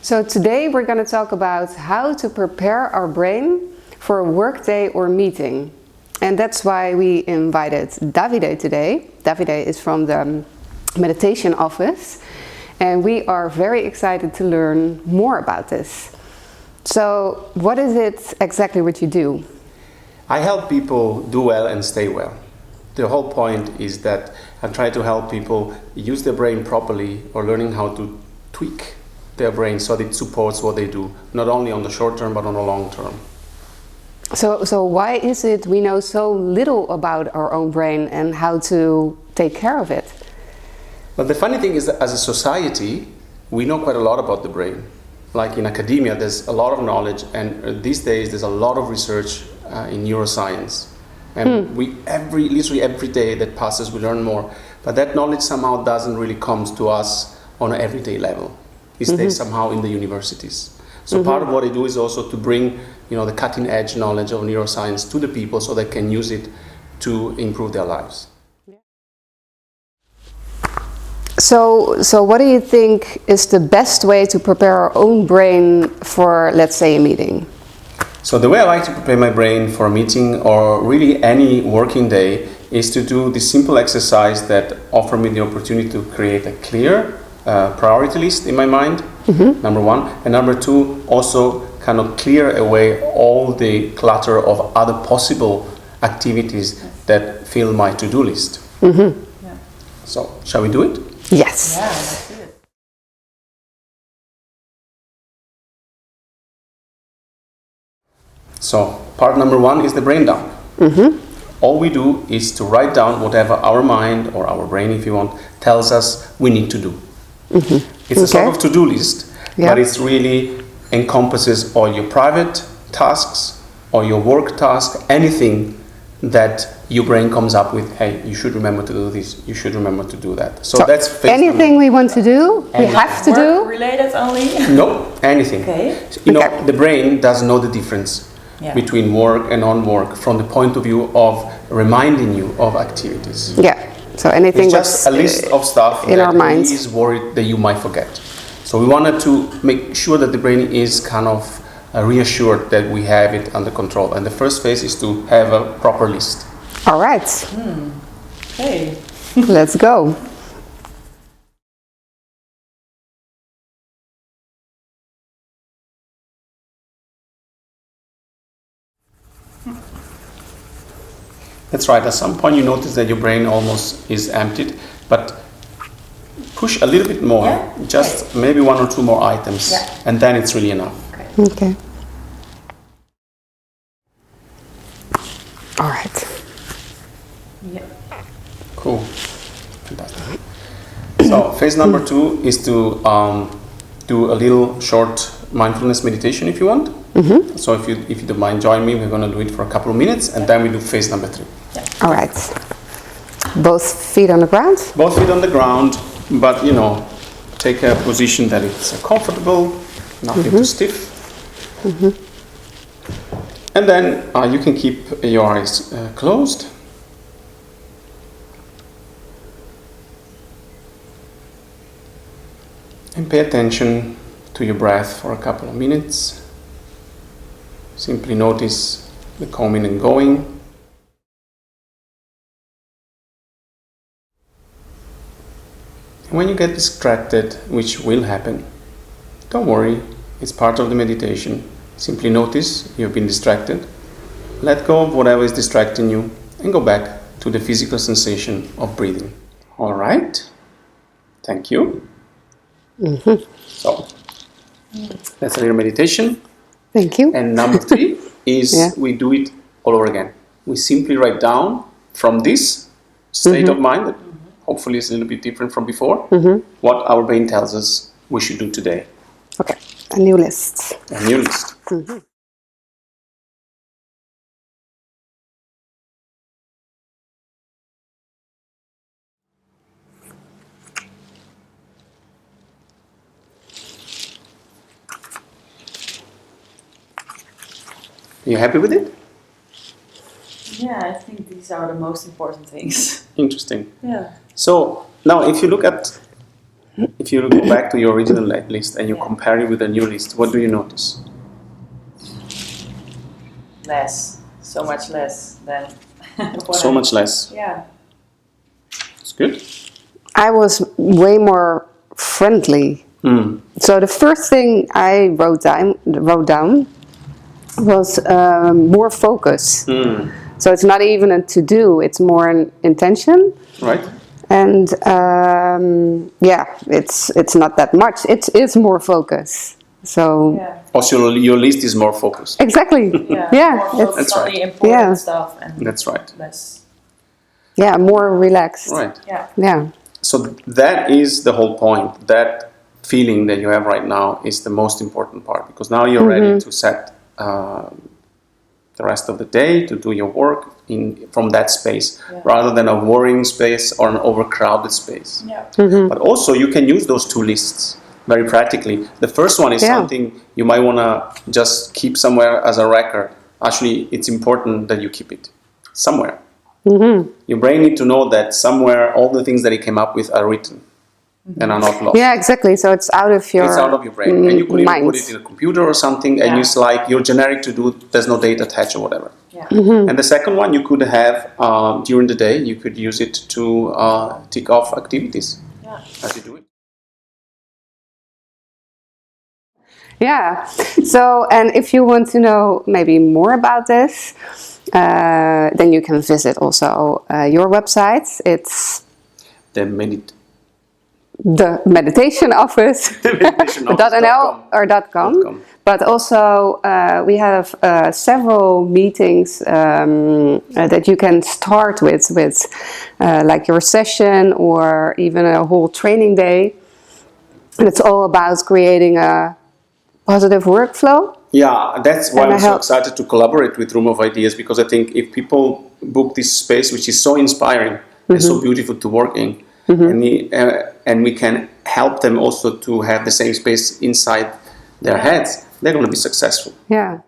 So today we're going to talk about how to prepare our brain for a workday or meeting. And that's why we invited Davide today. Davide is from the meditation office, and we are very excited to learn more about this. So what is it exactly what you do? I help people do well and stay well. The whole point is that I try to help people use their brain properly, or learning how to tweak their brain so that it supports what they do, not only on the short term but on the long term. So why is it we know so little about our own brain and how to take care of it? But the funny thing is that as a society, we know quite a lot about the brain. Like in academia, there's a lot of knowledge, and these days there's a lot of research in neuroscience. And literally every day that passes, we learn more. But that knowledge somehow doesn't really come to us on an everyday level. It stays somehow in the universities. So part of what I do is also to bring, the cutting edge knowledge of neuroscience to the people so they can use it to improve their lives. So what do you think is the best way to prepare our own brain for, let's say, a meeting? So the way I like to prepare my brain for a meeting or really any working day is to do this simple exercise that offers me the opportunity to create a clear priority list in my mind, number one. And number two, also kind of clear away all the clutter of other possible activities that fill my to-do list. So, shall we do it? Yes. Yeah, let's do it. So, part number one is the brain dump. All we do is to write down whatever our mind, or our brain if you want, tells us we need to do. It's a sort of to-do list, but it really encompasses all your private tasks or your work task, anything that your brain comes up with. Hey, you should remember to do this, you should remember to do that. So that's anything we want to do, we have to do? Related only? No, anything. Okay. The brain doesn't know the difference between work and non-work from the point of view of reminding you of activities. Yeah. So anything it's just a list of stuff in our minds. He is worried that you might forget. So we wanted to make sure that the brain is kind of reassured that we have it under control. And the first phase is to have a proper list. All right. Okay. Let's go. That's right. At some point you notice that your brain almost is emptied, but push a little bit more, just maybe one or two more items, and then it's really enough. Okay. All right. Yeah. Cool. Fantastic. So phase number two is to do a little short mindfulness meditation if you want. So if you don't mind join me, we're going to do it for a couple of minutes, and then we do phase number three. All right. Both feet on the ground? Both feet on the ground, but take a position that it's comfortable, nothing too stiff. And then you can keep your eyes closed. And pay attention to your breath for a couple of minutes. Simply notice the coming and going. And when you get distracted, which will happen, don't worry, it's part of the meditation. Simply notice you've been distracted. Let go of whatever is distracting you and go back to the physical sensation of breathing. All right? Thank you. So, that's a little meditation. Thank you. And number three is we do it all over again. We simply write down from this state of mind, that hopefully is a little bit different from before, what our brain tells us we should do today. Okay, a new list. A new list. Are you happy with it? Yeah, I think these are the most important things. Interesting. Yeah. So now if you look at if you go back to your original list and you compare it with the new list, what do you notice? Less. So much less than. So much less. Yeah. It's good. I was way more friendly. So the first thing I wrote down was more focus. So it's not even a to-do, it's more an intention. Right. And it's not that much. It's more focus. So Also, your list is more focused. exactly. More focused That's on right. the important stuff and That's right. less. Yeah, more relaxed. Right. Yeah. So that is the whole point. That feeling that you have right now is the most important part, because now you're ready to set the rest of the day to do your work from that space, rather than a worrying space or an overcrowded space. But also you can use those two lists very practically. The first one is something you might want to just keep somewhere as a record. Actually, it's important that you keep it somewhere. Your brain needs to know that somewhere all the things that it came up with are written and are not lost. Yeah, exactly. So it's out of your brain. And you could even mind. put it in a computer or something, and it's like your generic to-do, there's no date attached or whatever. And the second one you could have during the day, you could use it to tick off activities as you do it. Yeah. So, and if you want to know maybe more about this, then you can visit also your website. It's The meditation office .nl or .com. But also we have several meetings that you can start with like your session or even a whole training day. And it's all about creating a positive workflow. Yeah, that's why I'm so excited to collaborate with Room of Ideas, because I think if people book this space, which is so inspiring and so beautiful to work in, and we can help them also to have the same space inside their heads, they're going to be successful. Yeah.